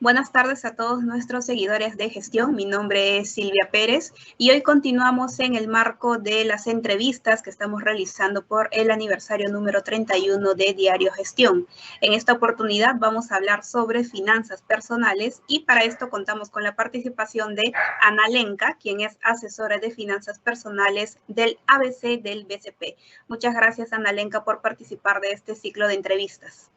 Buenas tardes a todos nuestros seguidores de gestión. Mi nombre es Silvia Pérez y hoy continuamos en el marco de las entrevistas que estamos realizando por el aniversario número 31 de Diario Gestión. En esta oportunidad vamos a hablar sobre finanzas personales y para esto contamos con la participación de Ana Lenca, quien es asesora de finanzas personales del ABC del BCP. Muchas gracias, Ana Lenca, por participar de este ciclo de entrevistas.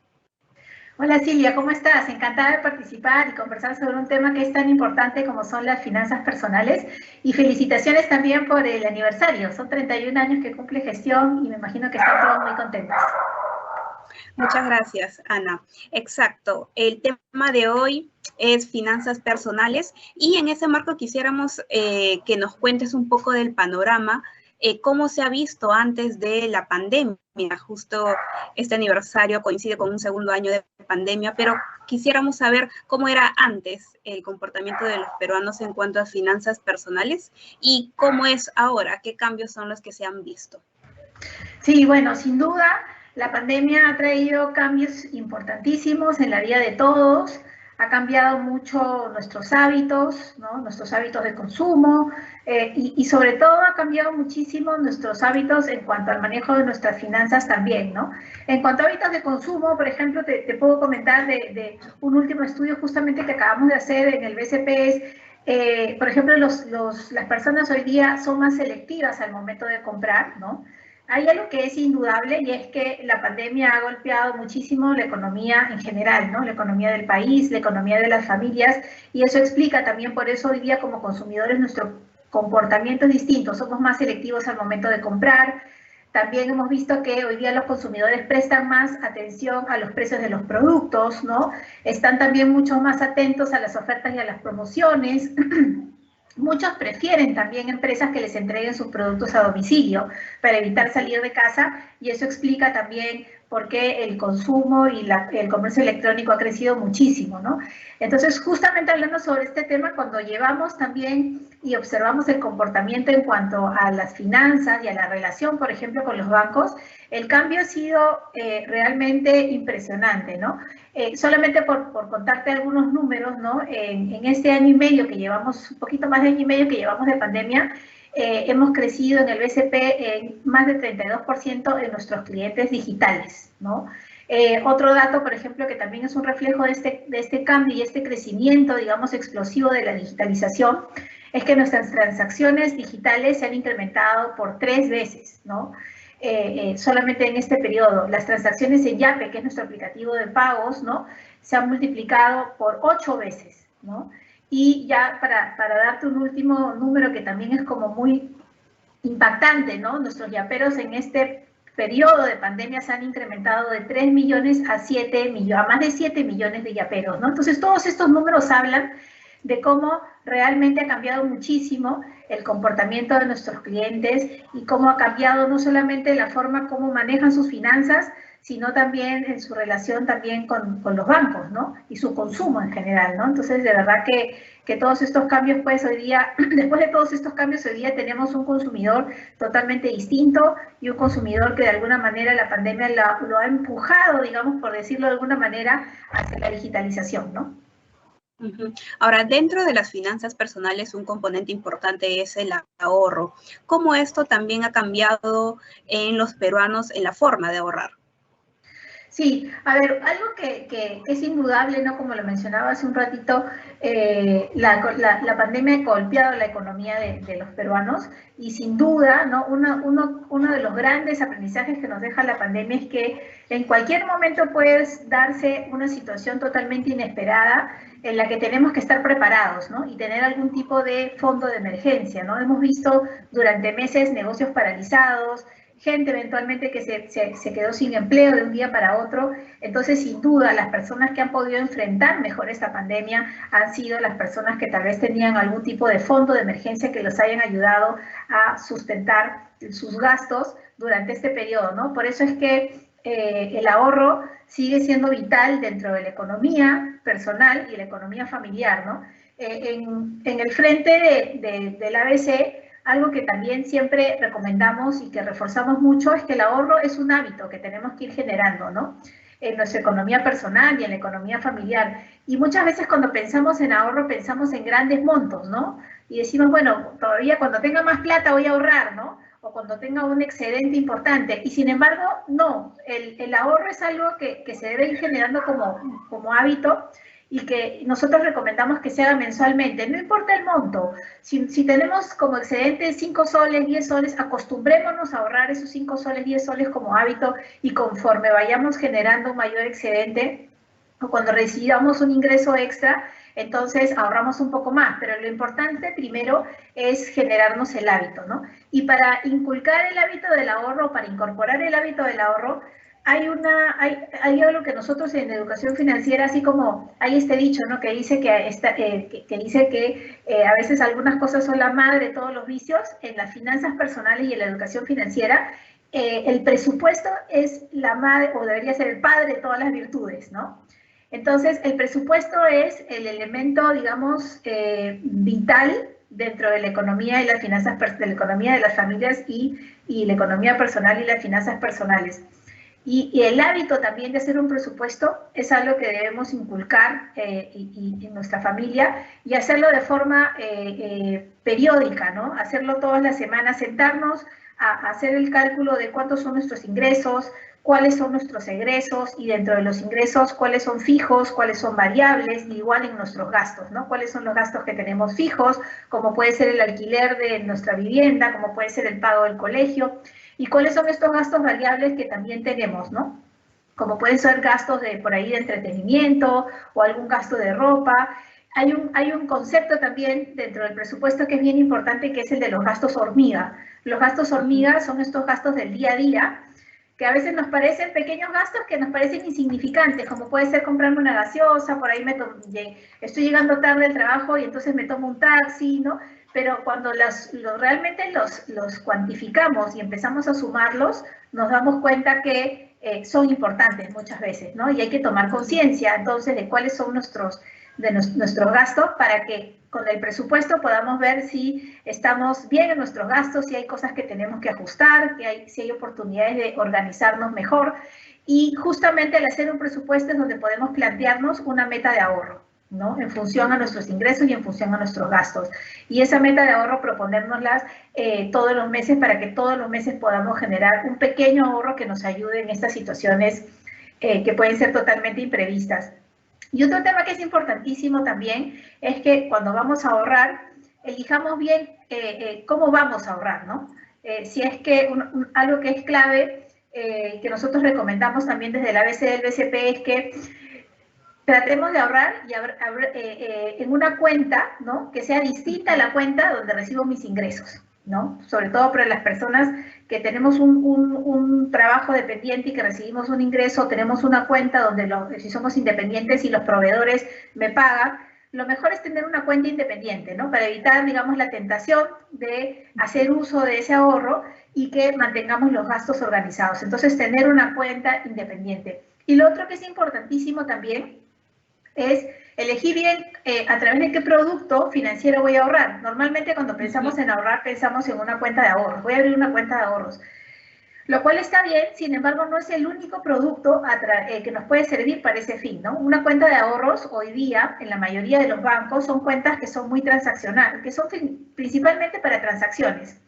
Hola Silvia, ¿cómo estás? Encantada de participar y conversar sobre un tema que es tan importante como son las finanzas personales. Y felicitaciones también por el aniversario. Son 31 años que cumple gestión y me imagino que están todos muy contentos. Muchas gracias, Ana. Exacto. El tema de hoy es finanzas personales y en ese marco quisiéramos que nos cuentes un poco del panorama, cómo se ha visto antes de la pandemia. Justo este aniversario coincide con un segundo año de pandemia, pero quisiéramos saber cómo era antes el comportamiento de los peruanos en cuanto a finanzas personales y cómo es ahora, qué cambios son los que se han visto. Sí, bueno, sin duda, la pandemia ha traído cambios importantísimos en la vida de todos, ha cambiado mucho nuestros hábitos, ¿no? Nuestros hábitos de consumo y sobre todo ha cambiado muchísimo nuestros hábitos en cuanto al manejo de nuestras finanzas también, ¿no? En cuanto a hábitos de consumo, por ejemplo, te puedo comentar de un último estudio justamente que acabamos de hacer en el BCP. Por ejemplo, las personas hoy día son más selectivas al momento de comprar, ¿no? Hay algo que es indudable y es que la pandemia ha golpeado muchísimo la economía en general, ¿no? La economía del país, la economía de las familias, y eso explica también por eso hoy día como consumidores nuestro comportamiento es distinto, somos más selectivos al momento de comprar. También hemos visto que hoy día los consumidores prestan más atención a los precios de los productos, ¿no? Están también mucho más atentos a las ofertas y a las promociones. Muchos prefieren también empresas que les entreguen sus productos a domicilio para evitar salir de casa y eso explica también por qué el consumo y el comercio electrónico ha crecido muchísimo, ¿no? Entonces, justamente hablando sobre este tema, cuando llevamos también y observamos el comportamiento en cuanto a las finanzas y a la relación, por ejemplo, con los bancos, el cambio ha sido realmente impresionante, ¿no? Solamente por contarte algunos números, ¿no? En este año y medio que llevamos, un poquito más de año y medio que llevamos de pandemia, hemos crecido en el BCP en más de 32% en nuestros clientes digitales, ¿no? Otro dato, por ejemplo, que también es un reflejo de este cambio y este crecimiento, digamos, explosivo de la digitalización, es que nuestras transacciones digitales se han incrementado por 3 veces, ¿no? Solamente en este periodo. Las transacciones en Yape, que es nuestro aplicativo de pagos, ¿no? Se han multiplicado por 8 veces, ¿no? Y ya para darte un último número que también es como muy impactante, ¿no? Nuestros yaperos en este periodo de pandemia se han incrementado de 3 millones a más de 7 millones de yaperos, ¿no? Entonces, todos estos números hablan de cómo realmente ha cambiado muchísimo el comportamiento de nuestros clientes y cómo ha cambiado no solamente la forma como manejan sus finanzas, sino también en su relación también con los bancos, ¿no? Y su consumo en general, ¿no? Entonces, de verdad que todos estos cambios, pues hoy día, después de todos estos cambios, hoy día tenemos un consumidor totalmente distinto y un consumidor que de alguna manera la pandemia lo ha empujado, digamos, por decirlo de alguna manera, hacia la digitalización, ¿no? Ahora, dentro de las finanzas personales, un componente importante es el ahorro. ¿Cómo esto también ha cambiado en los peruanos en la forma de ahorrar? Sí, a ver, algo que es indudable, ¿no? Como lo mencionaba hace un ratito, la pandemia ha golpeado la economía de los peruanos y sin duda, ¿no? Uno de los grandes aprendizajes que nos deja la pandemia es que en cualquier momento puede darse una situación totalmente inesperada en la que tenemos que estar preparados, ¿no? Y tener algún tipo de fondo de emergencia, ¿no? Hemos visto durante meses negocios paralizados, gente eventualmente que se quedó sin empleo de un día para otro. Entonces, sin duda, las personas que han podido enfrentar mejor esta pandemia han sido las personas que tal vez tenían algún tipo de fondo de emergencia que los hayan ayudado a sustentar sus gastos durante este periodo, ¿no? Por eso es que el ahorro sigue siendo vital dentro de la economía personal y la economía familiar, ¿no? En el frente del ABC, algo que también siempre recomendamos y que reforzamos mucho es que el ahorro es un hábito que tenemos que ir generando, ¿no? en nuestra economía personal y en la economía familiar. Y muchas veces cuando pensamos en ahorro, pensamos en grandes montos, ¿no? Y decimos, bueno, todavía cuando tenga más plata voy a ahorrar, ¿no? O cuando tenga un excedente importante. Y sin embargo, no, el ahorro es algo que se debe ir generando como hábito y que nosotros recomendamos que se haga mensualmente, no importa el monto. Si tenemos como excedente 5 soles, 10 soles, acostumbrémonos a ahorrar esos 5 soles, 10 soles como hábito y conforme vayamos generando un mayor excedente o cuando recibamos un ingreso extra, entonces ahorramos un poco más, pero lo importante primero es generarnos el hábito, ¿no? Y para inculcar el hábito del ahorro, para incorporar el hábito del ahorro, hay algo que nosotros en educación financiera, así como hay este dicho, ¿no? Que dice que a veces algunas cosas son la madre de todos los vicios. En las finanzas personales y en la educación financiera, el presupuesto es la madre, o debería ser el padre de todas las virtudes, ¿no? Entonces, el presupuesto es el elemento, digamos, vital dentro de la economía y las finanzas, de la economía de las familias y la economía personal y las finanzas personales. Y el hábito también de hacer un presupuesto es algo que debemos inculcar en nuestra familia y hacerlo de forma periódica, ¿no? Hacerlo todas las semanas, sentarnos a hacer el cálculo de cuántos son nuestros ingresos, cuáles son nuestros egresos y dentro de los ingresos cuáles son fijos, cuáles son variables, igual en nuestros gastos, ¿no? Cuáles son los gastos que tenemos fijos, como puede ser el alquiler de nuestra vivienda, como puede ser el pago del colegio, y cuáles son estos gastos variables que también tenemos, ¿no? Como pueden ser gastos de por ahí de entretenimiento o algún gasto de ropa. Hay un concepto también dentro del presupuesto que es bien importante, que es el de los gastos hormiga. Los gastos hormiga son estos gastos del día a día, que a veces nos parecen pequeños gastos que nos parecen insignificantes, como puede ser comprarme una gaseosa, por ahí estoy llegando tarde al trabajo y entonces me tomo un taxi, ¿no? Pero cuando realmente los cuantificamos y empezamos a sumarlos, nos damos cuenta que son importantes muchas veces, ¿no? Y hay que tomar conciencia entonces de cuáles son nuestros gastos para que con el presupuesto podamos ver si estamos bien en nuestros gastos, si hay cosas que tenemos que ajustar, si hay oportunidades de organizarnos mejor. Y justamente al hacer un presupuesto es donde podemos plantearnos una meta de ahorro, ¿no? En función a nuestros ingresos y en función a nuestros gastos. Y esa meta de ahorro proponérnoslas todos los meses para que todos los meses podamos generar un pequeño ahorro que nos ayude en estas situaciones que pueden ser totalmente imprevistas. Y otro tema que es importantísimo también es que cuando vamos a ahorrar, elijamos bien cómo vamos a ahorrar, ¿no? Si es que algo que es clave, que nosotros recomendamos también desde el ABC del BCP, es que tratemos de ahorrar en una cuenta, ¿no? Que sea distinta a la cuenta donde recibo mis ingresos, ¿no? Sobre todo para las personas que tenemos un trabajo dependiente y que recibimos un ingreso, tenemos una cuenta donde si somos independientes y los proveedores me pagan, lo mejor es tener una cuenta independiente, ¿no? Para evitar, digamos, la tentación de hacer uso de ese ahorro y que mantengamos los gastos organizados. Entonces, tener una cuenta independiente. Y lo otro que es importantísimo también es elegir bien a través de qué producto financiero voy a ahorrar. Normalmente cuando pensamos en ahorrar, pensamos en una cuenta de ahorros. Voy a abrir una cuenta de ahorros. Lo cual está bien, sin embargo, no es el único producto que nos puede servir para ese fin, ¿no? Una cuenta de ahorros hoy día, en la mayoría de los bancos, son cuentas que son muy transaccionales, que son principalmente para transacciones.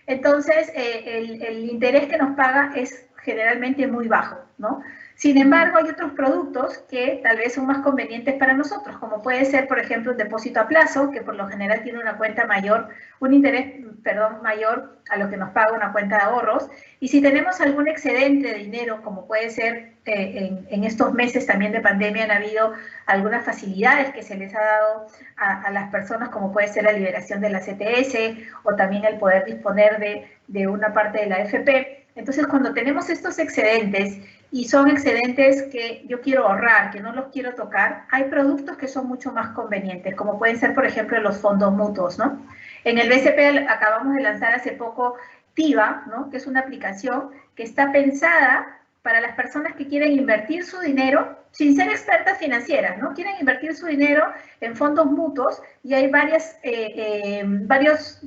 Entonces, el interés que nos paga es generalmente muy bajo, ¿no? Sin embargo, hay otros productos que tal vez son más convenientes para nosotros, como puede ser, por ejemplo, un depósito a plazo, que por lo general tiene una cuenta mayor, un interés, perdón, mayor a lo que nos paga una cuenta de ahorros. Y si tenemos algún excedente de dinero, como puede ser en estos meses también de pandemia, han habido algunas facilidades que se les ha dado a las personas, como puede ser la liberación de la CTS o también el poder disponer de una parte de la AFP. Entonces, cuando tenemos estos excedentes y son excedentes que yo quiero ahorrar, que no los quiero tocar, hay productos que son mucho más convenientes, como pueden ser, por ejemplo, los fondos mutuos, ¿no? En el BCP acabamos de lanzar hace poco TIVA, ¿no? Que es una aplicación que está pensada para las personas que quieren invertir su dinero, sin ser expertas financieras, ¿no? Quieren invertir su dinero en fondos mutuos y hay varios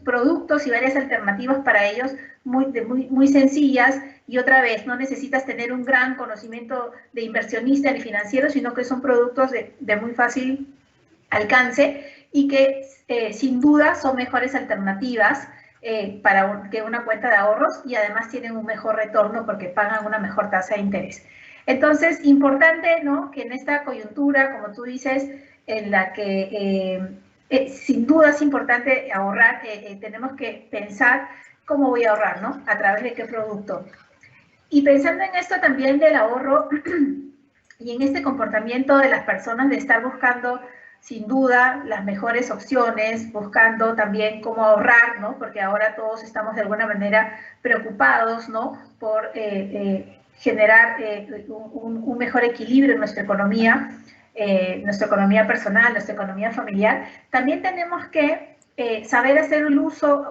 productos y varias alternativas para ellos muy sencillas, y otra vez, no necesitas tener un gran conocimiento de inversionista ni financiero, sino que son productos de muy fácil alcance y que sin duda son mejores alternativas que una cuenta de ahorros, y además tienen un mejor retorno porque pagan una mejor tasa de interés. Entonces, importante, ¿no?, que en esta coyuntura, como tú dices, en la que sin duda es importante ahorrar, tenemos que pensar cómo voy a ahorrar, ¿no? A través de qué producto. Y pensando en esto también del ahorro y en este comportamiento de las personas de estar buscando, sin duda, las mejores opciones, buscando también cómo ahorrar, ¿no? Porque ahora todos estamos de alguna manera preocupados, ¿no?, por generar un mejor equilibrio en nuestra economía personal, nuestra economía familiar. También tenemos que saber hacer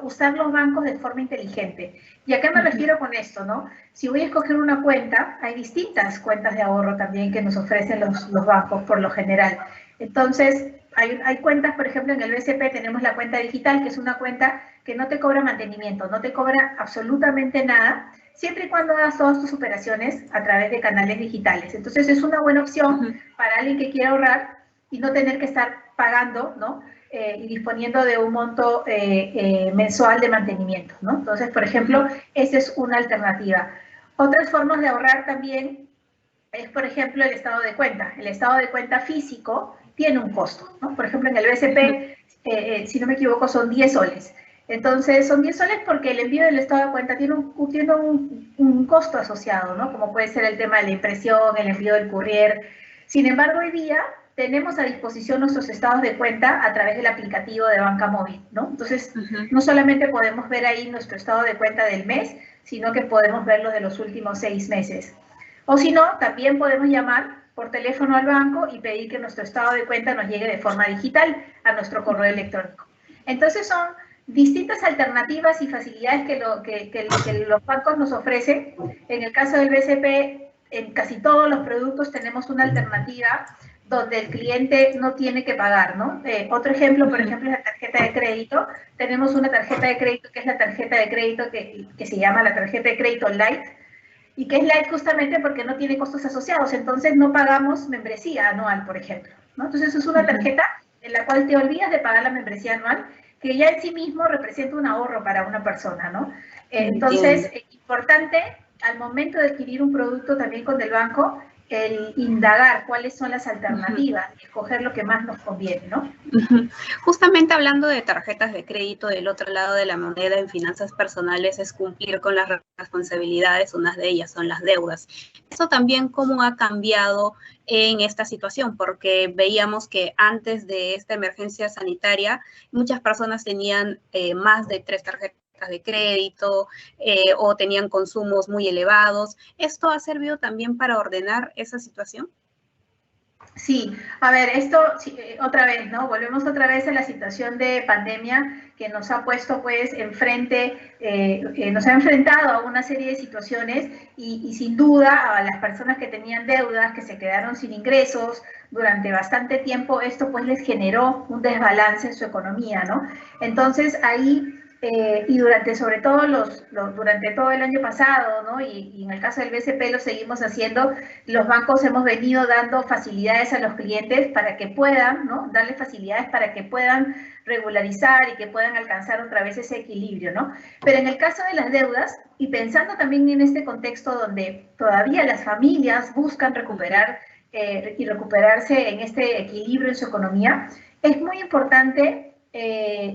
usar los bancos de forma inteligente. ¿Y a qué me refiero con esto, no? Si voy a escoger una cuenta, hay distintas cuentas de ahorro también que nos ofrecen los bancos por lo general. Entonces, hay cuentas, por ejemplo, en el BCP tenemos la cuenta digital, que es una cuenta que no te cobra mantenimiento, no te cobra absolutamente nada, siempre y cuando hagas todas tus operaciones a través de canales digitales. Entonces, es una buena opción para alguien que quiera ahorrar y no tener que estar pagando, ¿no?, y disponiendo de un monto mensual de mantenimiento, ¿no? Entonces, por ejemplo, esa es una alternativa. Otras formas de ahorrar también es, por ejemplo, el estado de cuenta. El estado de cuenta físico tiene un costo, ¿no? Por ejemplo, en el BCP, si no me equivoco, son 10 soles. Entonces, son 10 soles porque el envío del estado de cuenta tiene un costo asociado, ¿no? Como puede ser el tema de la impresión, el envío del courier. Sin embargo, hoy día tenemos a disposición nuestros estados de cuenta a través del aplicativo de banca móvil, ¿no? Entonces, no solamente podemos ver ahí nuestro estado de cuenta del mes, sino que podemos verlo de los últimos 6 meses. O si no, también podemos llamar por teléfono al banco y pedir que nuestro estado de cuenta nos llegue de forma digital a nuestro correo electrónico. Entonces, son distintas alternativas y facilidades que los bancos nos ofrecen. En el caso del BCP, en casi todos los productos tenemos una alternativa donde el cliente no tiene que pagar, ¿no? Otro ejemplo, por ejemplo, es la tarjeta de crédito. Tenemos una tarjeta de crédito que es la tarjeta de crédito que se llama la tarjeta de crédito Light, y que es Light justamente porque no tiene costos asociados, entonces no pagamos membresía anual, por ejemplo, ¿no? Entonces es una tarjeta en la cual te olvidas de pagar la membresía anual, que ya en sí mismo representa un ahorro para una persona, ¿no? Entonces, es importante al momento de adquirir un producto también con el banco, el indagar cuáles son las alternativas, escoger lo que más nos conviene, ¿no? Justamente hablando de tarjetas de crédito, del otro lado de la moneda en finanzas personales es cumplir con las responsabilidades, unas de ellas son las deudas. Eso también cómo ha cambiado en esta situación, porque veíamos que antes de esta emergencia sanitaria, muchas personas tenían más de 3 tarjetas de crédito o tenían consumos muy elevados. ¿Esto ha servido también para ordenar esa situación? Sí, a ver, esto otra vez, ¿no? Volvemos otra vez a la situación de pandemia que nos ha puesto pues enfrente, nos ha enfrentado a una serie de situaciones y sin duda a las personas que tenían deudas, que se quedaron sin ingresos durante bastante tiempo, esto pues les generó un desbalance en su economía, ¿no? Entonces ahí y sobre todo durante todo el año pasado, ¿no? Y en el caso del BCP lo seguimos haciendo, los bancos hemos venido dando facilidades a los clientes para que puedan, ¿no?, darles facilidades para que puedan regularizar y que puedan alcanzar otra vez ese equilibrio, ¿no? Pero en el caso de las deudas, y pensando también en este contexto donde todavía las familias buscan recuperar y recuperarse en este equilibrio en su economía, es muy importante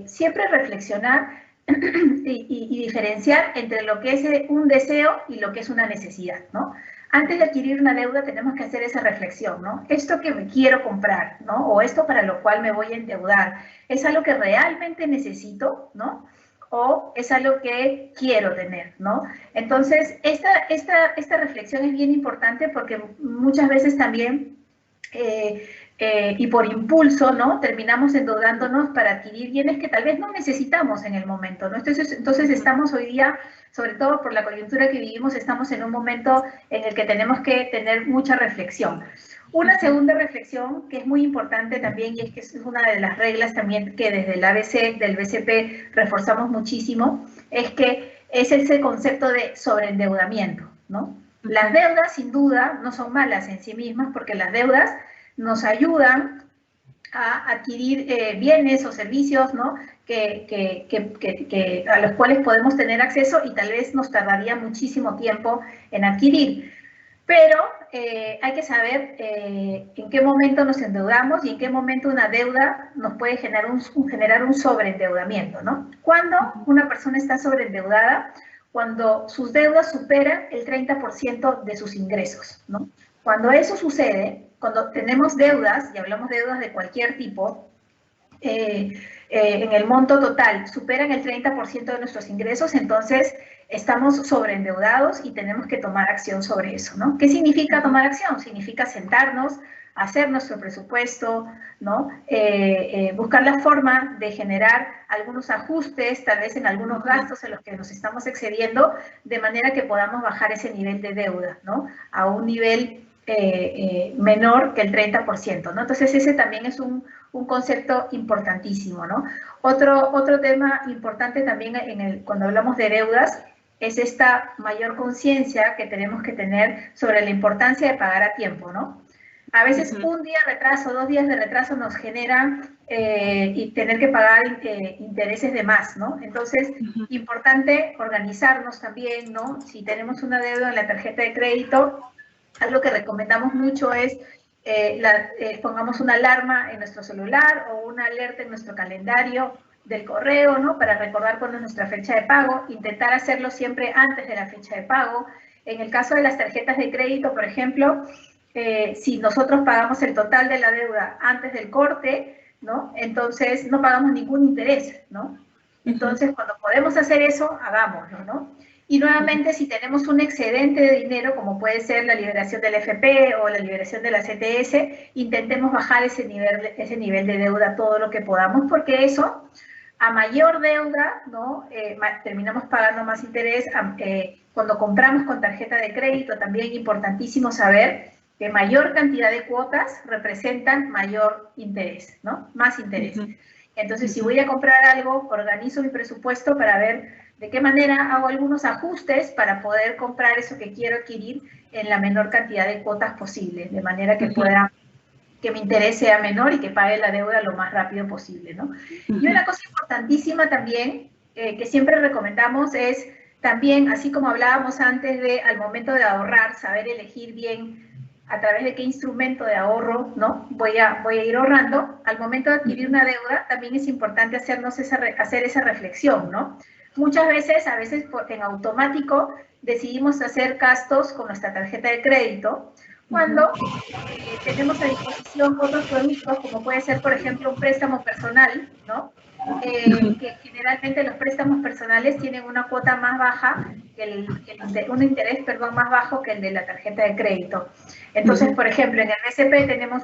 siempre reflexionar y diferenciar entre lo que es un deseo y lo que es una necesidad, ¿no? Antes de adquirir una deuda tenemos que hacer esa reflexión, ¿no? Esto que me quiero comprar, ¿no? O esto para lo cual me voy a endeudar, ¿es algo que realmente necesito, ¿no? O es algo que quiero tener, ¿no? Entonces, esta reflexión es bien importante porque muchas veces también y por impulso, ¿no? Terminamos endeudándonos para adquirir bienes que tal vez no necesitamos en el momento, ¿no? Entonces estamos hoy día, sobre todo por la coyuntura que vivimos, estamos en un momento en el que tenemos que tener mucha reflexión. Una segunda reflexión que es muy importante también, y es que es una de las reglas también que desde el ABC, del BCP, reforzamos muchísimo, es que es ese concepto de sobreendeudamiento, ¿no? Las deudas, sin duda, no son malas en sí mismas, porque las deudas nos ayudan a adquirir bienes o servicios, ¿no? A los cuales podemos tener acceso y tal vez nos tardaría muchísimo tiempo en adquirir. Pero hay que saber en qué momento nos endeudamos y en qué momento una deuda nos puede generar un sobreendeudamiento, ¿no? ¿Cuándo una persona está sobreendeudada? Cuando sus deudas superan el 30% de sus ingresos, ¿no? Cuando eso sucede, cuando tenemos deudas, y hablamos de deudas de cualquier tipo, en el monto total superan el 30% de nuestros ingresos, entonces estamos sobreendeudados y tenemos que tomar acción sobre eso, ¿no? ¿Qué significa tomar acción? Significa sentarnos, hacer nuestro presupuesto, ¿no? Buscar la forma de generar algunos ajustes, tal vez en algunos gastos en los que nos estamos excediendo, de manera que podamos bajar ese nivel de deuda, ¿no? A un nivel menor que el 30%, ¿no? Entonces ese también es un concepto importantísimo, ¿no? Otro tema importante también cuando hablamos de deudas es esta mayor conciencia que tenemos que tener sobre la importancia de pagar a tiempo, ¿no? A veces un día de retraso, 2 días de retraso nos generan y tener que pagar intereses de más, ¿no? Entonces, importante organizarnos también, ¿no? Si tenemos una deuda en la tarjeta de crédito, algo que recomendamos mucho es pongamos una alarma en nuestro celular o una alerta en nuestro calendario del correo, ¿no? Para recordar cuándo es nuestra fecha de pago, intentar hacerlo siempre antes de la fecha de pago. En el caso de las tarjetas de crédito, por ejemplo, si nosotros pagamos el total de la deuda antes del corte, ¿no? Entonces no pagamos ningún interés, ¿no? Entonces, cuando podemos hacer eso, hagámoslo, ¿no? Y nuevamente, si tenemos un excedente de dinero, como puede ser la liberación del FP o la liberación de la CTS, intentemos bajar ese nivel de deuda todo lo que podamos, porque eso, a mayor deuda, ¿no? Terminamos pagando más interés. Cuando compramos con tarjeta de crédito, también importantísimo saber que mayor cantidad de cuotas representan mayor interés, ¿no? Más interés. Entonces, si voy a comprar algo, organizo mi presupuesto para ver de qué manera hago algunos ajustes para poder comprar eso que quiero adquirir en la menor cantidad de cuotas posible, de manera que que mi interés sea menor y que pague la deuda lo más rápido posible, ¿no? Y una cosa importantísima también, que siempre recomendamos es también, así como hablábamos antes al momento de ahorrar, saber elegir bien a través de qué instrumento de ahorro, ¿no? Voy a ir ahorrando. Al momento de adquirir una deuda, también es importante hacer esa reflexión, ¿no? Muchas veces, en automático, decidimos hacer gastos con nuestra tarjeta de crédito cuando tenemos a disposición otros productos, como puede ser, por ejemplo, un préstamo personal, ¿no? Que generalmente los préstamos personales tienen una cuota más baja, un interés, perdón, más bajo que el de la tarjeta de crédito. Entonces, por ejemplo, en el BCP tenemos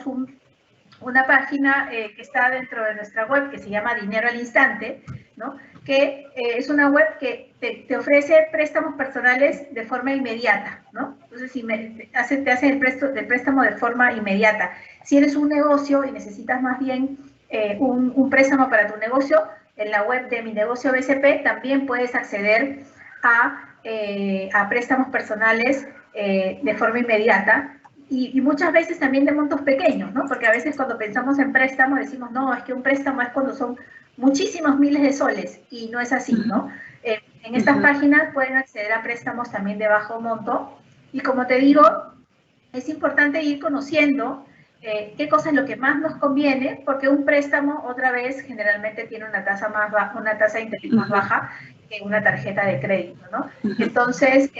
una página que está dentro de nuestra web que se llama Dinero al Instante, ¿no? Que es una web que te ofrece préstamos personales de forma inmediata, ¿no? Entonces, si te hacen el préstamo de forma inmediata. Si eres un negocio y necesitas más bien un préstamo para tu negocio, en la web de Mi Negocio BCP también puedes acceder a préstamos personales de forma inmediata. Y muchas veces también de montos pequeños, ¿no? Porque a veces cuando pensamos en préstamo decimos, no, es que un préstamo es cuando son muchísimos miles de soles, y no es así, ¿no? En estas páginas pueden acceder a préstamos también de bajo monto, y como te digo, es importante ir conociendo qué cosa es lo que más nos conviene, porque un préstamo, otra vez, generalmente tiene una tasa de interés más baja que una tarjeta de crédito, ¿no? Entonces,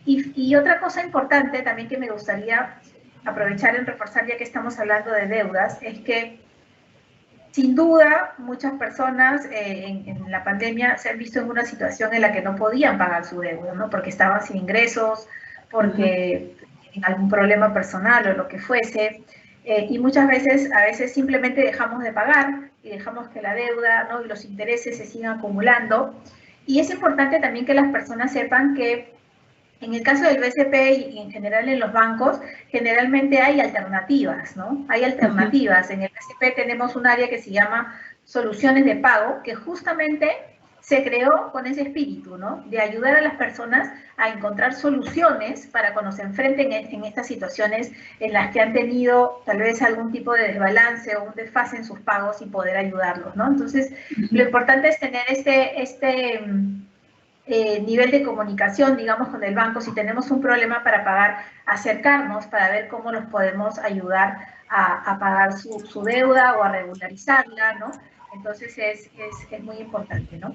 y otra cosa importante también que me gustaría aprovechar en reforzar, ya que estamos hablando de deudas, es que sin duda muchas personas en la pandemia se han visto en una situación en la que no podían pagar su deuda, ¿no? Porque estaban sin ingresos, porque tienen algún problema personal o lo que fuese. Y muchas veces, a veces simplemente dejamos de pagar y dejamos que la deuda, ¿no?, y los intereses se sigan acumulando. Y es importante también que las personas sepan que en el caso del BCP y en general en los bancos, generalmente hay alternativas, ¿no? Hay alternativas. En el BCP tenemos un área que se llama soluciones de pago, que justamente se creó con ese espíritu, ¿no?, de ayudar a las personas a encontrar soluciones para cuando se enfrenten en estas situaciones en las que han tenido tal vez algún tipo de desbalance o un desfase en sus pagos y poder ayudarlos, ¿no? Entonces, lo importante es tener este nivel de comunicación, digamos, con el banco. Si tenemos un problema para pagar, acercarnos para ver cómo nos podemos ayudar a pagar su deuda o a regularizarla, ¿no? Entonces es muy importante, ¿no?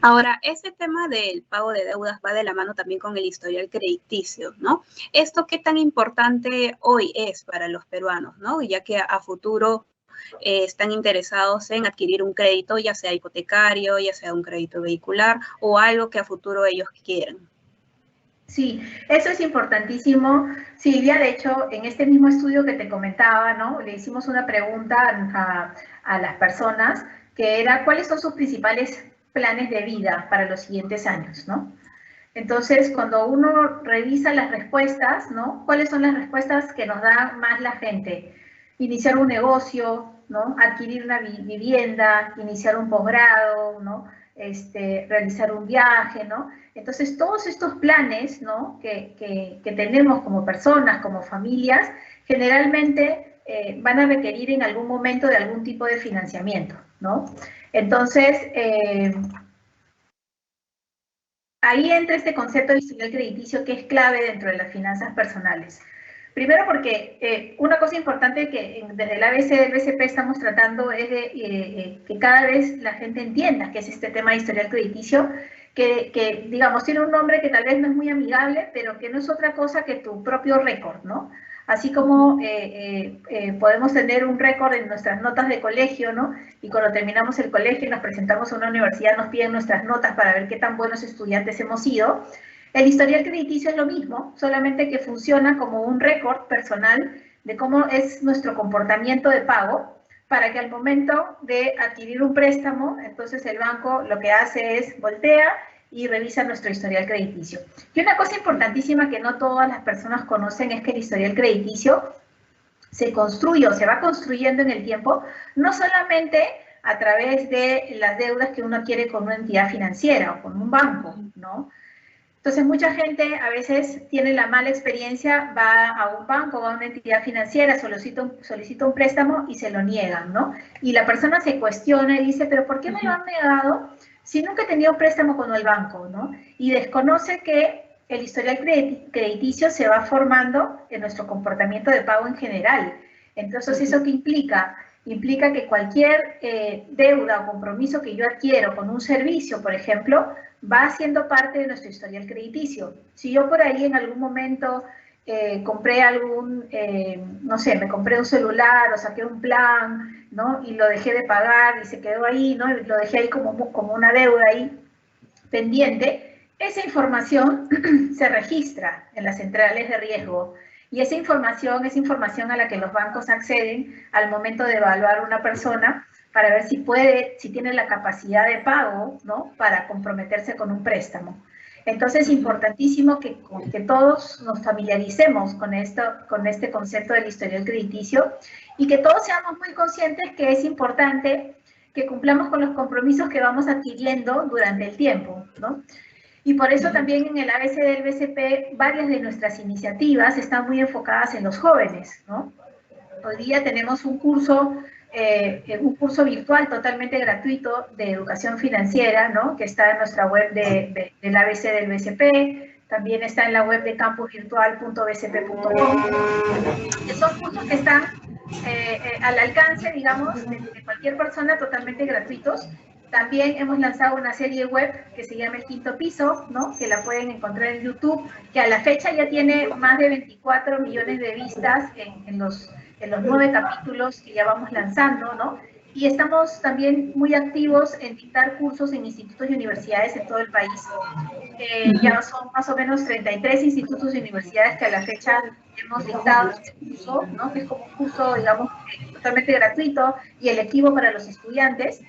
Ahora, ese tema del pago de deudas va de la mano también con el historial crediticio, ¿no? ¿Esto qué tan importante hoy es para los peruanos, ¿no? Ya que a futuro están interesados en adquirir un crédito, ya sea hipotecario, ya sea un crédito vehicular o algo que a futuro ellos quieran. Sí, eso es importantísimo. Silvia, de hecho, en este mismo estudio que te comentaba, ¿no?, le hicimos una pregunta a las personas que era ¿cuáles son sus principales planes de vida para los siguientes años, ¿no? Entonces, cuando uno revisa las respuestas, ¿no?, ¿cuáles son las respuestas que nos da más la gente? Iniciar un negocio, ¿no?, adquirir una vivienda, iniciar un posgrado, ¿no?, realizar un viaje, ¿no? Entonces, todos estos planes, ¿no?, que tenemos como personas, como familias, generalmente van a requerir en algún momento de algún tipo de financiamiento, ¿no? Entonces, ahí entra este concepto de historial crediticio que es clave dentro de las finanzas personales. Primero porque una cosa importante que desde el ABC del BCP estamos tratando es de que cada vez la gente entienda qué es este tema de historial crediticio, que digamos tiene un nombre que tal vez no es muy amigable, pero que no es otra cosa que tu propio récord, ¿no? Así como podemos tener un récord en nuestras notas de colegio, ¿no? Y cuando terminamos el colegio y nos presentamos a una universidad nos piden nuestras notas para ver qué tan buenos estudiantes hemos sido. El historial crediticio es lo mismo, solamente que funciona como un récord personal de cómo es nuestro comportamiento de pago, para que al momento de adquirir un préstamo, entonces el banco lo que hace es voltea y revisa nuestro historial crediticio. Y una cosa importantísima que no todas las personas conocen es que el historial crediticio se construye o se va construyendo en el tiempo, no solamente a través de las deudas que uno adquiere con una entidad financiera o con un banco, ¿no? Entonces, mucha gente a veces tiene la mala experiencia, va a un banco, va a una entidad financiera, solicita un préstamo y se lo niegan, ¿no? Y la persona se cuestiona y dice, ¿pero por qué me lo han negado si nunca he tenido un préstamo con el banco, ¿no? Y desconoce que el historial crediticio se va formando en nuestro comportamiento de pago en general. Entonces, ¿eso qué implica? Implica que cualquier deuda o compromiso que yo adquiero con un servicio, por ejemplo, va siendo parte de nuestro historial crediticio. Si yo por ahí en algún momento compré no sé, me compré un celular o saqué un plan, ¿no?, y lo dejé de pagar y se quedó ahí, ¿no?, y lo dejé ahí como una deuda ahí pendiente, esa información se registra en las centrales de riesgo. Y esa información es información a la que los bancos acceden al momento de evaluar a una persona para ver si tiene la capacidad de pago, ¿no?, para comprometerse con un préstamo. Entonces, es importantísimo que todos nos familiaricemos con este concepto del historial crediticio y que todos seamos muy conscientes que es importante que cumplamos con los compromisos que vamos adquiriendo durante el tiempo, ¿no? Y por eso también en el ABC del BCP varias de nuestras iniciativas están muy enfocadas en los jóvenes, ¿no? Hoy día tenemos un curso virtual totalmente gratuito de educación financiera, ¿no?, que está en nuestra web del ABC del BCP, también está en la web de campusvirtual.bcp.com, que son cursos que están al alcance, digamos, de cualquier persona, totalmente gratuitos. También hemos lanzado una serie web que se llama El Quinto Piso, ¿no?, que la pueden encontrar en YouTube, que a la fecha ya tiene más de 24 millones de vistas en los 9 capítulos que ya vamos lanzando, ¿no? y estamos también muy activos en dictar cursos en institutos y universidades en todo el país. Ya son más o menos 33 institutos y universidades que a la fecha hemos dictado este curso, ¿no? Que es como un curso, digamos, totalmente gratuito y electivo para los estudiantes.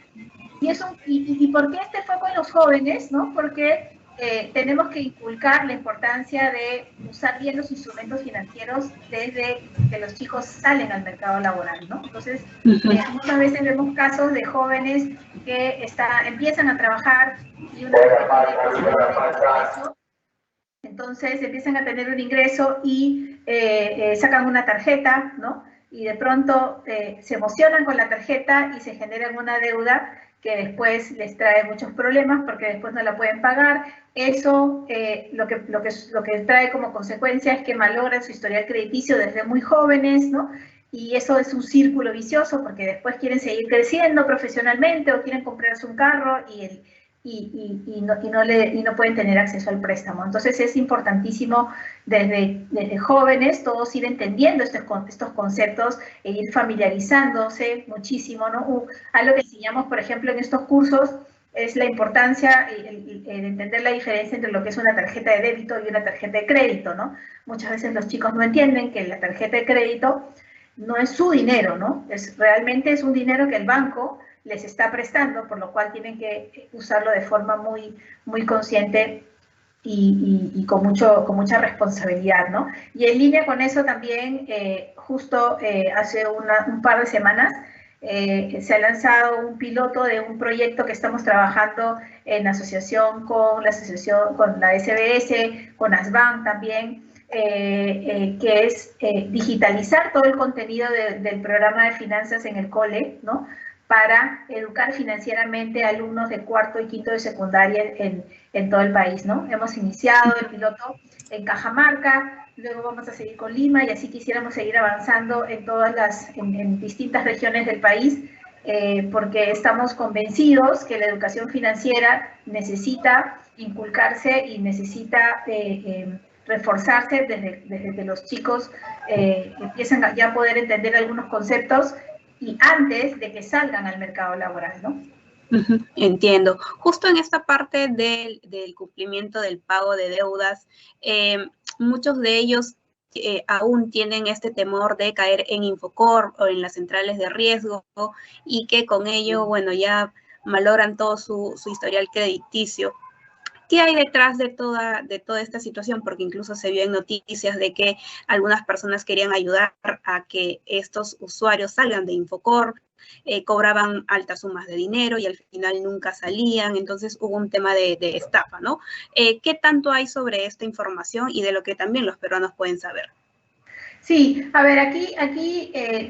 ¿Y por qué este foco en los jóvenes? ¿No? Porque tenemos que inculcar la importancia de usar bien los instrumentos financieros desde que los chicos salen al mercado laboral, ¿no? Entonces, muchas veces vemos casos de jóvenes que empiezan a trabajar y una vez que tienen ingreso, entonces empiezan a tener un ingreso y sacan una tarjeta, ¿no? Y de pronto se emocionan con la tarjeta y se generan una deuda que después les trae muchos problemas porque después no la pueden pagar. Eso lo que trae como consecuencia es que malogran su historial crediticio desde muy jóvenes, ¿no? Y eso es un círculo vicioso porque después quieren seguir creciendo profesionalmente o quieren comprarse un carro y no pueden tener acceso al préstamo. Entonces es importantísimo desde jóvenes todos ir entendiendo estos conceptos e ir familiarizándose muchísimo, ¿no? Algo que enseñamos, por ejemplo, en estos cursos es la importancia de entender la diferencia entre lo que es una tarjeta de débito y una tarjeta de crédito, ¿no? Muchas veces los chicos no entienden que la tarjeta de crédito no es su dinero, ¿no? Realmente es un dinero que el banco les está prestando, por lo cual tienen que usarlo de forma muy, muy consciente y con mucha responsabilidad, ¿no? Y en línea con eso también, justo hace un par de semanas, se ha lanzado un piloto de un proyecto que estamos trabajando en asociación con la SBS, con ASBAN también, que es digitalizar todo el contenido del programa de finanzas en el cole, ¿no? Para educar financieramente a alumnos de cuarto y quinto de secundaria en todo el país, ¿no? Hemos iniciado el piloto en Cajamarca, luego vamos a seguir con Lima y así quisiéramos seguir avanzando en distintas regiones del país, porque estamos convencidos que la educación financiera necesita inculcarse y necesita reforzarse desde que los chicos empiezan a ya poder entender algunos conceptos y antes de que salgan al mercado laboral, ¿no? Entiendo. Justo en esta parte del cumplimiento del pago de deudas, muchos de ellos aún tienen este temor de caer en Infocor o en las centrales de riesgo y que con ello, bueno, ya malogran todo su historial crediticio. ¿Qué hay detrás de toda esta situación? Porque incluso se vio en noticias de que algunas personas querían ayudar a que estos usuarios salgan de Infocor, cobraban altas sumas de dinero y al final nunca salían, entonces hubo un tema de estafa, ¿no? ¿Qué tanto hay sobre esta información y de lo que también los peruanos pueden saber? Sí, a ver, aquí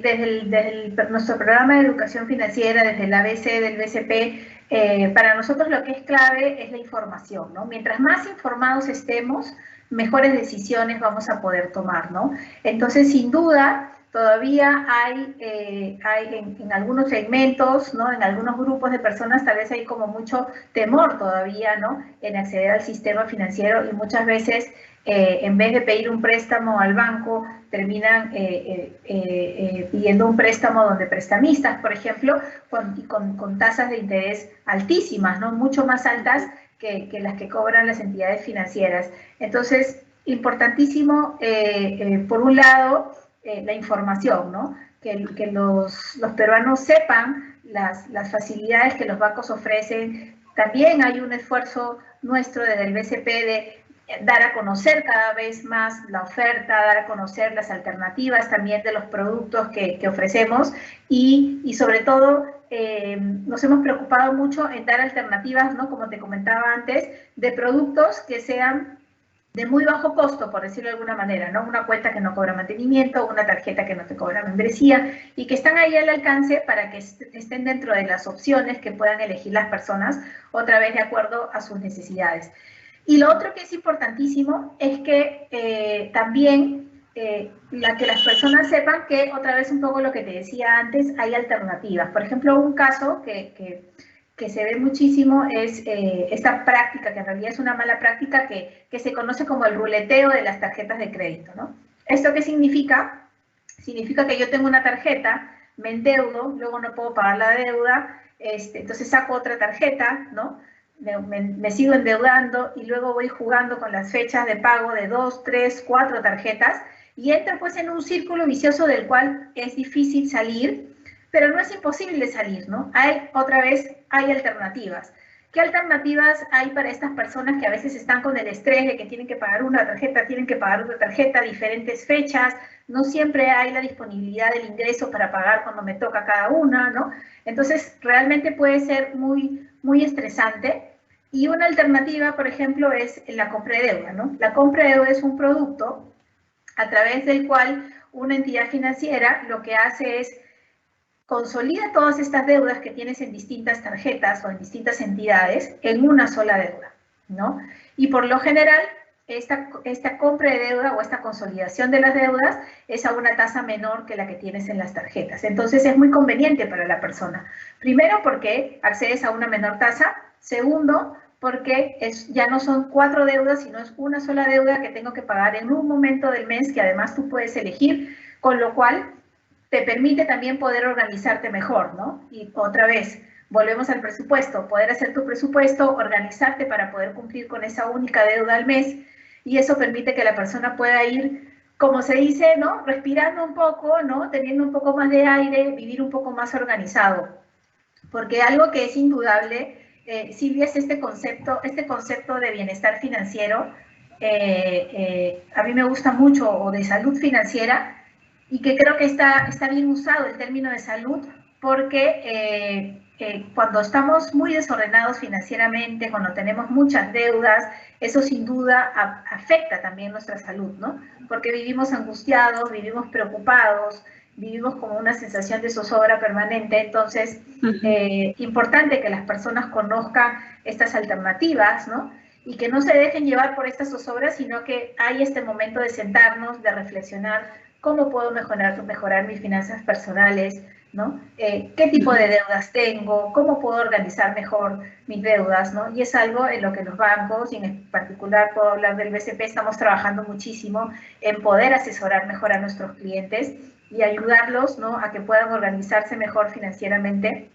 desde nuestro programa de educación financiera, desde el ABC del BCP, para nosotros lo que es clave es la información, ¿no? Mientras más informados estemos, mejores decisiones vamos a poder tomar, ¿no? Entonces, sin duda, todavía hay en algunos segmentos, ¿no? En algunos grupos de personas tal vez hay como mucho temor todavía, ¿no? En acceder al sistema financiero y muchas veces en vez de pedir un préstamo al banco, terminan pidiendo un préstamo donde prestamistas, por ejemplo, con tasas de interés altísimas, ¿no? Mucho más altas que las que cobran las entidades financieras. Entonces, importantísimo, por un lado, la información, ¿no? Que los peruanos sepan las facilidades que los bancos ofrecen. También hay un esfuerzo nuestro desde el BCP de dar a conocer cada vez más la oferta, dar a conocer las alternativas también de los productos que ofrecemos y sobre todo nos hemos preocupado mucho en dar alternativas, ¿no? Como te comentaba antes, de productos que sean de muy bajo costo, por decirlo de alguna manera, ¿no? Una cuenta que no cobra mantenimiento, una tarjeta que no te cobra membresía y que están ahí al alcance para que estén dentro de las opciones que puedan elegir las personas, otra vez de acuerdo a sus necesidades. Y lo otro que es importantísimo es que también que las personas sepan que, otra vez un poco lo que te decía antes, hay alternativas. Por ejemplo, un caso que se ve muchísimo es esta práctica, que en realidad es una mala práctica, que se conoce como el ruleteo de las tarjetas de crédito, ¿no? ¿Esto qué significa? Significa que yo tengo una tarjeta me endeudo, luego no puedo pagar la deuda, entonces saco otra tarjeta, ¿no? Me sigo endeudando y luego voy jugando con las fechas de pago de 2, 3, 4 tarjetas y entro pues en un círculo vicioso del cual es difícil salir, pero no es imposible salir, ¿no? Otra vez, hay alternativas. ¿Qué alternativas hay para estas personas que a veces están con el estrés de que tienen que pagar una tarjeta, tienen que pagar otra tarjeta, diferentes fechas? No siempre hay la disponibilidad del ingreso para pagar cuando me toca cada una, ¿no? Entonces, realmente puede ser muy, muy estresante. Y una alternativa, por ejemplo, es la compra de deuda, ¿no? La compra de deuda es un producto a través del cual una entidad financiera lo que hace es consolida todas estas deudas que tienes en distintas tarjetas o en distintas entidades en una sola deuda, ¿no? Y por lo general, esta compra de deuda o esta consolidación de las deudas es a una tasa menor que la que tienes en las tarjetas. Entonces, es muy conveniente para la persona. Primero, porque accedes a una menor tasa. Segundo, porque ya no son 4 deudas, sino es una sola deuda que tengo que pagar en un momento del mes que además tú puedes elegir, con lo cual te permite también poder organizarte mejor, ¿no? Y otra vez, volvemos al presupuesto, poder hacer tu presupuesto, organizarte para poder cumplir con esa única deuda al mes, y eso permite que la persona pueda ir, como se dice, ¿no? Respirando un poco, ¿no? Teniendo un poco más de aire, vivir un poco más organizado. Porque algo que es indudable, Silvia, es este concepto de bienestar financiero. A mí me gusta mucho, o de salud financiera, y que creo que está bien usado el término de salud, porque cuando estamos muy desordenados financieramente, cuando tenemos muchas deudas, eso sin duda afecta también nuestra salud, ¿no? Porque vivimos angustiados, vivimos preocupados, vivimos como una sensación de zozobra permanente. Entonces, importante que las personas conozcan estas alternativas, ¿no? Y que no se dejen llevar por estas zozobras, sino que hay este momento de sentarnos, de reflexionar cómo puedo mejorar mis finanzas personales, ¿no? ¿Qué tipo de deudas tengo? ¿Cómo puedo organizar mejor mis deudas, ¿no? Y es algo en lo que los bancos, y en particular puedo hablar del BCP, estamos trabajando muchísimo en poder asesorar mejor a nuestros clientes y ayudarlos, ¿no? A que puedan organizarse mejor financieramente.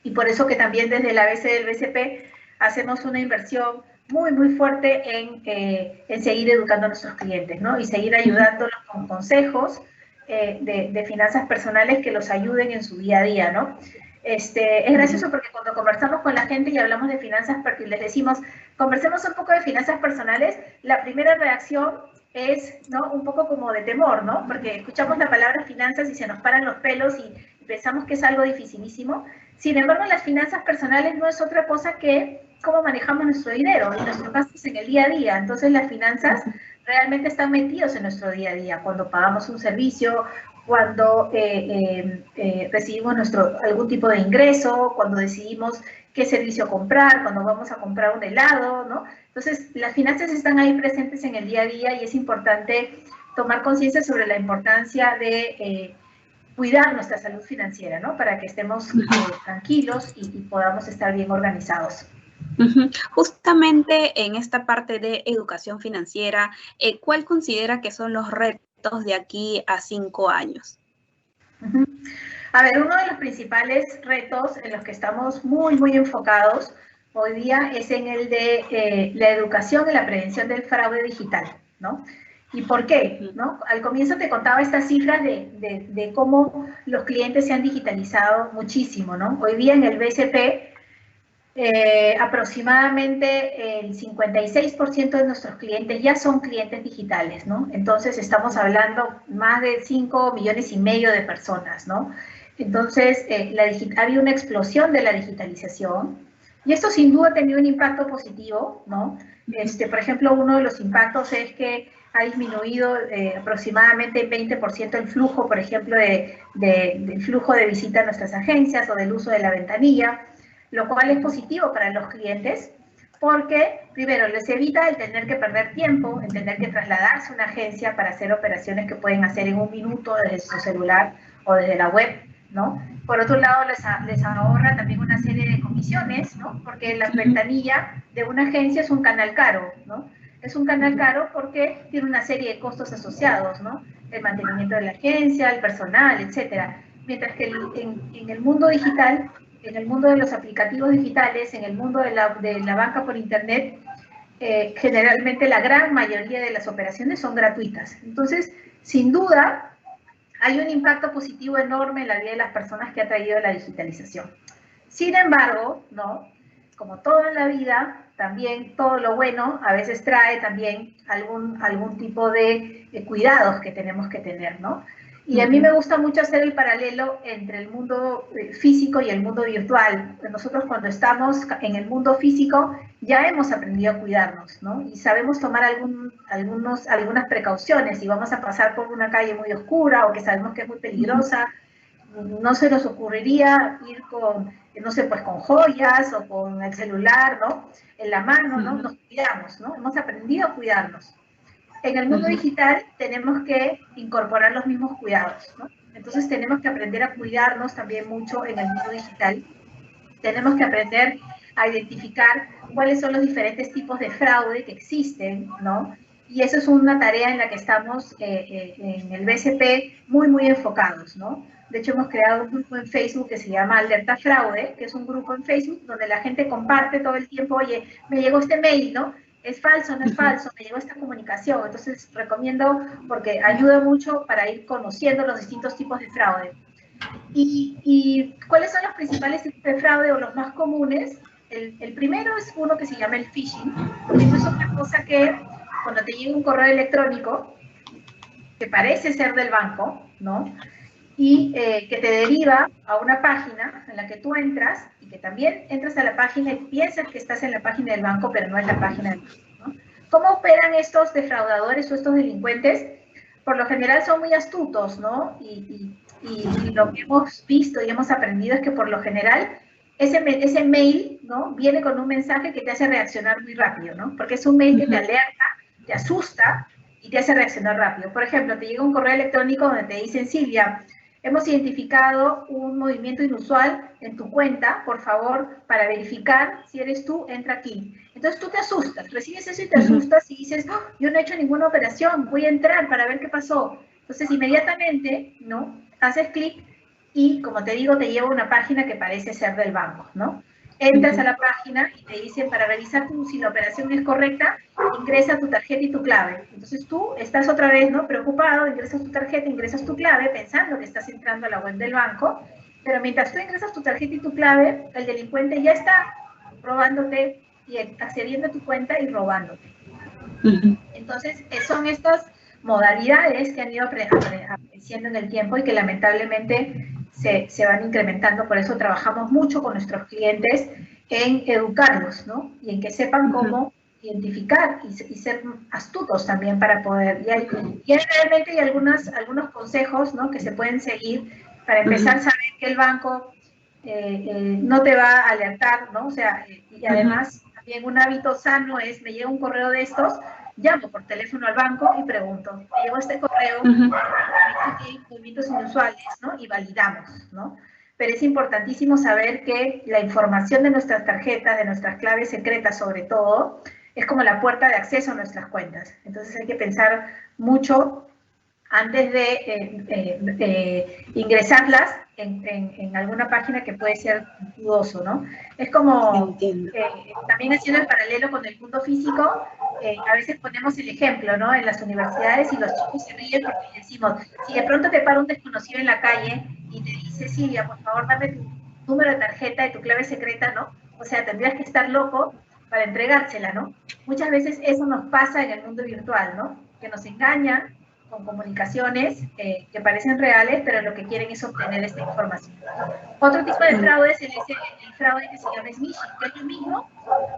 Y por eso que también desde el ABC del BCP hacemos una inversión muy, muy fuerte en seguir educando a nuestros clientes, ¿no? Y seguir ayudándolos con consejos de finanzas personales que los ayuden en su día a día, ¿no? Es gracioso porque cuando conversamos con la gente y hablamos de finanzas, y les decimos, conversemos un poco de finanzas personales, la primera reacción es, ¿no? Un poco como de temor, ¿no? Porque escuchamos la palabra finanzas y se nos paran los pelos y pensamos que es algo dificilísimo. Sin embargo, las finanzas personales no es otra cosa que cómo manejamos nuestro dinero y nuestros gastos en el día a día. Entonces, las finanzas realmente están metidos en nuestro día a día. Cuando pagamos un servicio, cuando recibimos algún tipo de ingreso, cuando decidimos qué servicio comprar, cuando vamos a comprar un helado, ¿no? Entonces, las finanzas están ahí presentes en el día a día y es importante tomar conciencia sobre la importancia de cuidar nuestra salud financiera, ¿no? Para que estemos tranquilos y podamos estar bien organizados. Justamente en esta parte de educación financiera, ¿cuál considera que son los retos de aquí a 5 años? A ver, uno de los principales retos en los que estamos muy, muy enfocados hoy día es en el de la educación y la prevención del fraude digital, ¿no? ¿Y por qué? ¿No? Al comienzo te contaba estas cifras de cómo los clientes se han digitalizado muchísimo, ¿no? Hoy día en el BCP, aproximadamente el 56% de nuestros clientes ya son clientes digitales, ¿no? Entonces estamos hablando más de 5,5 millones de personas, ¿no? Entonces ha habido una explosión de la digitalización y esto sin duda ha tenido un impacto positivo, ¿no? Por ejemplo, uno de los impactos es que ha disminuido aproximadamente 20% el flujo, por ejemplo, del flujo de visita a nuestras agencias o del uso de la ventanilla, lo cual es positivo para los clientes porque, primero, les evita el tener que perder tiempo, el tener que trasladarse a una agencia para hacer operaciones que pueden hacer en un minuto desde su celular o desde la web, ¿no? Por otro lado, les ahorra también una serie de comisiones, ¿no? Porque la ventanilla de una agencia es un canal caro, ¿no? Es un canal caro porque tiene una serie de costos asociados, ¿no? El mantenimiento de la agencia, el personal, etcétera. mientras que en el mundo digital, en el mundo de los aplicativos digitales, en el mundo de la banca por internet, generalmente la gran mayoría de las operaciones son gratuitas. Entonces, sin duda, hay un impacto positivo enorme en la vida de las personas que ha traído la digitalización. Sin embargo, ¿no? Como todo en la vida, también todo lo bueno a veces trae también algún tipo de cuidados que tenemos que tener, ¿no? Y a mí me gusta mucho hacer el paralelo entre el mundo físico y el mundo virtual. Nosotros cuando estamos en el mundo físico ya hemos aprendido a cuidarnos, ¿no? Y sabemos tomar algunas precauciones. Si vamos a pasar por una calle muy oscura o que sabemos que es muy peligrosa, no se nos ocurriría ir con, no sé, pues con joyas o con el celular, ¿no? En la mano, ¿no? Nos cuidamos, ¿no? Hemos aprendido a cuidarnos. En el mundo digital tenemos que incorporar los mismos cuidados, ¿no? Entonces tenemos que aprender a cuidarnos también mucho en el mundo digital. Tenemos que aprender a identificar cuáles son los diferentes tipos de fraude que existen, ¿no? Y eso es una tarea en la que estamos en el BCP muy enfocados, ¿no? De hecho, hemos creado un grupo en Facebook que se llama Alerta Fraude, que es un grupo en Facebook donde la gente comparte todo el tiempo, oye, me llegó este mail, ¿no? ¿Es falso, no es falso? Me llegó esta comunicación. Entonces, recomiendo porque ayuda mucho para ir conociendo los distintos tipos de fraude. ¿Y cuáles son los principales tipos de fraude o los más comunes? El primero es uno que se llama el phishing. Eso es otra cosa que cuando te llega un correo electrónico que parece ser del banco, ¿no? Y que te deriva a una página en la que tú entras y que también entras a la página y piensas que estás en la página del banco, pero no es la página del banco, ¿no? ¿Cómo operan estos defraudadores o estos delincuentes? Por lo general son muy astutos, ¿no? Y lo que hemos visto y hemos aprendido es que por lo general ese mail, ¿no? Viene con un mensaje que te hace reaccionar muy rápido, ¿no? Porque es un mail que te alerta, te asusta y te hace reaccionar rápido. Por ejemplo, te llega un correo electrónico donde te dicen, Silvia, hemos identificado un movimiento inusual en tu cuenta, por favor, para verificar si eres tú, entra aquí. Entonces tú te asustas, recibes eso y te asustas y dices, oh, yo no he hecho ninguna operación, voy a entrar para ver qué pasó. Entonces inmediatamente, ¿no? Haces clic y, como te digo, te lleva a una página que parece ser del banco, ¿no? Entras a la página y te dicen, para revisar si la operación es correcta, ingresa tu tarjeta y tu clave. Entonces tú estás otra vez, ¿no? Preocupado, ingresas tu tarjeta, ingresas tu clave, pensando que estás entrando a la web del banco, pero mientras tú ingresas tu tarjeta y tu clave, el delincuente ya está robándote y accediendo a tu cuenta y robándote. Entonces, son estas modalidades que han ido apareciendo en el tiempo y que lamentablemente se van incrementando. Por eso trabajamos mucho con nuestros clientes en educarlos, ¿no? Y en que sepan cómo identificar y ser astutos también para poder. Y realmente hay algunos consejos, ¿no? Que se pueden seguir para empezar a saber que el banco no te va a alertar, ¿no? O sea, y además también un hábito sano es, me llega un correo de estos, llamo por teléfono al banco y pregunto, me llegó este correo, movimientos inusuales, ¿no? Y validamos, ¿no? Pero es importantísimo saber que la información de nuestras tarjetas, de nuestras claves secretas sobre todo, es como la puerta de acceso a nuestras cuentas. Entonces hay que pensar mucho antes de ingresarlas en alguna página que puede ser dudoso, ¿no? Es como, también haciendo el paralelo con el mundo físico, a veces ponemos el ejemplo, ¿no? En las universidades y los chicos se ríen porque decimos, si de pronto te para un desconocido en la calle y te dice, Silvia, por favor, dame tu número de tarjeta y tu clave secreta, ¿no? O sea, tendrías que estar loco para entregársela, ¿no? Muchas veces eso nos pasa en el mundo virtual, ¿no? Que nos engañan con comunicaciones que parecen reales, pero lo que quieren es obtener esta información. Otro tipo de fraude es el fraude que se llama smishing, que es lo mismo,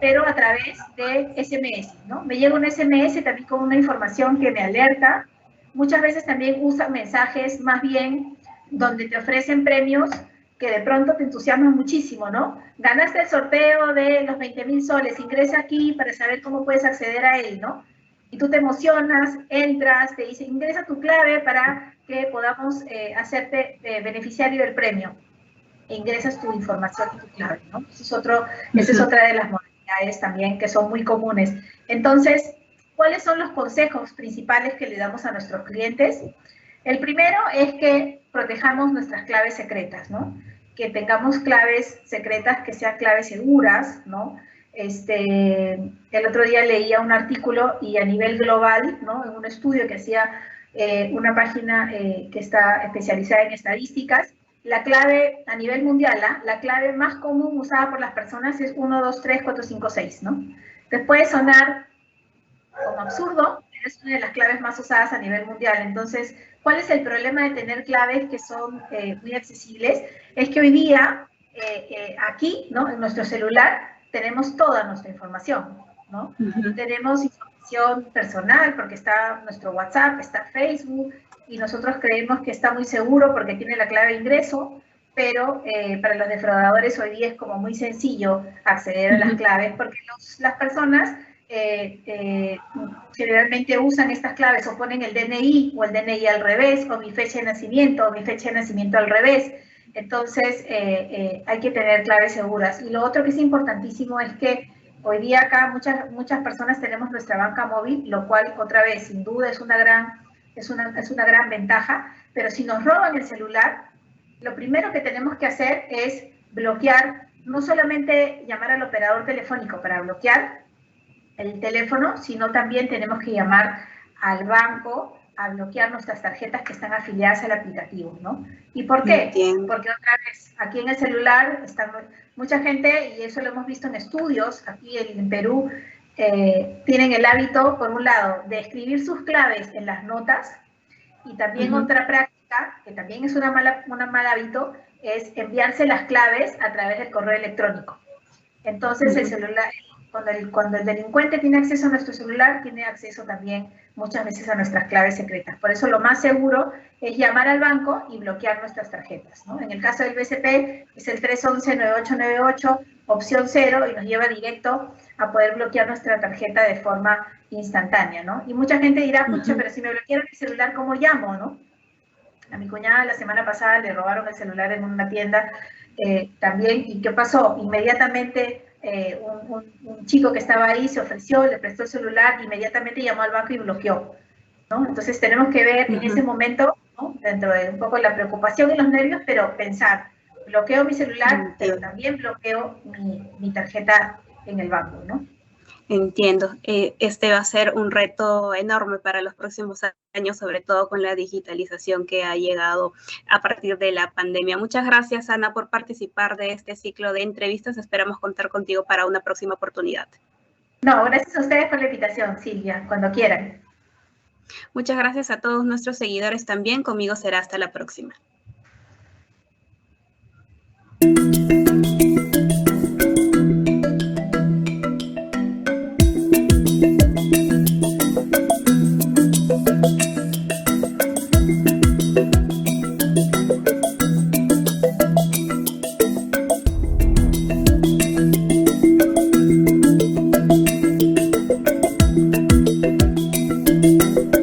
pero a través de SMS, ¿no? Me llega un SMS también con una información que me alerta. Muchas veces también usan mensajes más bien donde te ofrecen premios que de pronto te entusiasman muchísimo, ¿no? Ganaste el sorteo de los 20.000 soles, ingresa aquí para saber cómo puedes acceder a él, ¿no? Y tú te emocionas, entras, te dice, ingresa tu clave para que podamos hacerte beneficiario del premio. E ingresas tu información y tu clave, ¿no? Esa es otra de las modalidades también que son muy comunes. Entonces, ¿cuáles son los consejos principales que le damos a nuestros clientes? El primero es que protejamos nuestras claves secretas, ¿no? Que tengamos claves secretas que sean claves seguras, ¿no? El otro día leía un artículo y a nivel global, ¿no? En un estudio que hacía una página que está especializada en estadísticas, la clave a nivel mundial, la clave más común usada por las personas es 1, 2, 3, 4, 5, 6, ¿no? Te puede sonar como absurdo, pero es una de las claves más usadas a nivel mundial. Entonces, ¿cuál es el problema de tener claves que son muy accesibles? Es que hoy día, aquí, ¿no? En nuestro celular, tenemos toda nuestra información, ¿no? Tenemos información personal, porque está nuestro WhatsApp, está Facebook, y nosotros creemos que está muy seguro porque tiene la clave de ingreso, pero para los defraudadores hoy día es como muy sencillo acceder a las claves, porque las personas generalmente usan estas claves o ponen el DNI o el DNI al revés, o mi fecha de nacimiento, o mi fecha de nacimiento al revés. Entonces, hay que tener claves seguras. Y lo otro que es importantísimo es que hoy día acá muchas personas tenemos nuestra banca móvil, lo cual, otra vez, sin duda es una gran ventaja, pero si nos roban el celular, lo primero que tenemos que hacer es bloquear, no solamente llamar al operador telefónico para bloquear el teléfono, sino también tenemos que llamar al banco a bloquear nuestras tarjetas que están afiliadas al aplicativo, ¿no? ¿Y por qué? Entiendo. Porque otra vez, aquí en el celular está mucha gente, y eso lo hemos visto en estudios, aquí en Perú, tienen el hábito, por un lado, de escribir sus claves en las notas, y también otra práctica, que también es un mal hábito, es enviarse las claves a través del correo electrónico. Entonces, el celular, cuando el delincuente tiene acceso a nuestro celular, tiene acceso también muchas veces a nuestras claves secretas. Por eso lo más seguro es llamar al banco y bloquear nuestras tarjetas, ¿no? En el caso del BCP es el 311-9898, opción 0, y nos lleva directo a poder bloquear nuestra tarjeta de forma instantánea, ¿no? Y mucha gente dirá, pucha, pero si me bloquearon el celular, ¿cómo llamo, no? A mi cuñada la semana pasada le robaron el celular en una tienda también, ¿y qué pasó? Inmediatamente un chico que estaba ahí se ofreció, le prestó el celular, inmediatamente llamó al banco y bloqueó, ¿no? Entonces tenemos que ver en ese momento, ¿no? Dentro de un poco la preocupación y los nervios, pero pensar, bloqueo mi celular, pero también bloqueo mi tarjeta en el banco, ¿no? Entiendo. Este va a ser un reto enorme para los próximos años, sobre todo con la digitalización que ha llegado a partir de la pandemia. Muchas gracias, Ana, por participar de este ciclo de entrevistas. Esperamos contar contigo para una próxima oportunidad. No, gracias a ustedes por la invitación, Silvia, cuando quieran. Muchas gracias a todos nuestros seguidores también. Conmigo será hasta la próxima.